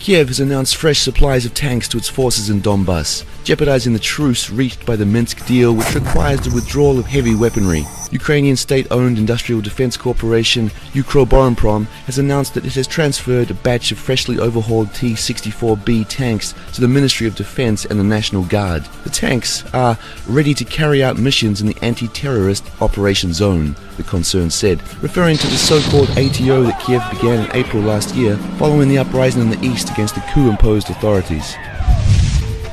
Kiev has announced fresh supplies of tanks to its forces in Donbass, jeopardizing the truce reached by the Minsk deal, which requires the withdrawal of heavy weaponry. Ukrainian state-owned industrial defense corporation Ukroboronprom has announced that it has transferred a batch of freshly overhauled T-64B tanks to the Ministry of Defense and the National Guard. The tanks are ready to carry out missions in the anti-terrorist operation zone, the concern said, referring to the so-called ATO that Kiev began in April last year following the uprising in the east against the coup-imposed authorities.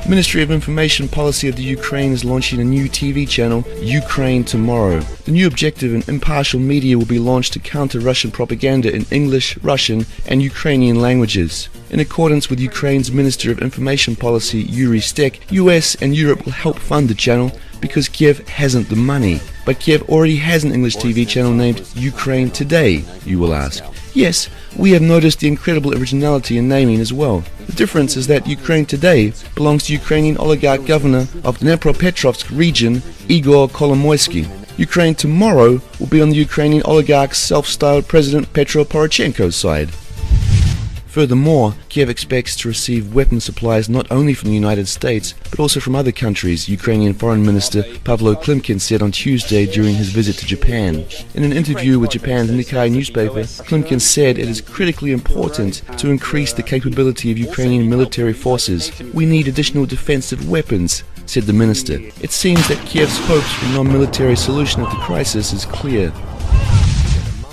The Ministry of Information Policy of the Ukraine is launching a new TV channel, Ukraine Tomorrow. The new objective and impartial media will be launched to counter Russian propaganda in English, Russian and Ukrainian languages. In accordance with Ukraine's Minister of Information Policy, Yuri Stek, US and Europe will help fund the channel because Kiev hasn't the money. But Kiev already has an English TV channel named Ukraine Today, you will ask. Yes, we have noticed the incredible originality in naming as well. The difference is that Ukraine Today belongs to Ukrainian oligarch governor of Dnipropetrovsk region, Igor Kolomoisky. Ukraine Tomorrow will be on the Ukrainian oligarch's self-styled President Petro Poroshenko's side. Furthermore, Kiev expects to receive weapon supplies not only from the United States, but also from other countries, Ukrainian Foreign Minister Pavlo Klimkin said on Tuesday during his visit to Japan. In an interview with Japan's Nikkei newspaper, Klimkin said it is critically important to increase the capability of Ukrainian military forces. We need additional defensive weapons, said the minister. It seems that Kiev's hopes for a non-military solution of the crisis is clear.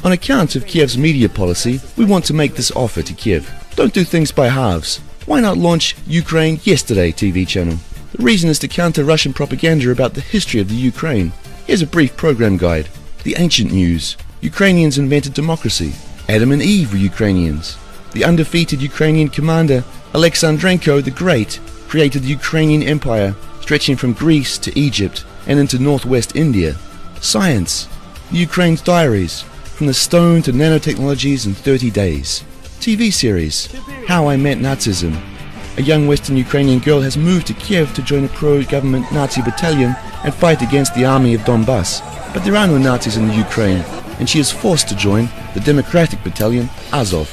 On account of Kiev's media policy, we want to make this offer to Kiev. Don't do things by halves. Why not launch Ukraine Yesterday TV channel? The reason is to counter Russian propaganda about the history of the Ukraine. Here's a brief program guide. The ancient news. Ukrainians invented democracy. Adam and Eve were Ukrainians. The undefeated Ukrainian commander Alexandrenko the Great created the Ukrainian Empire, stretching from Greece to Egypt and into northwest India. Science. The Ukraine's diaries. From the stone to nanotechnologies in 30 days. TV series, How I Met Nazism. A young Western Ukrainian girl has moved to Kiev to join a pro-government Nazi battalion and fight against the army of Donbass. But there are no Nazis in the Ukraine, and she is forced to join the democratic battalion Azov.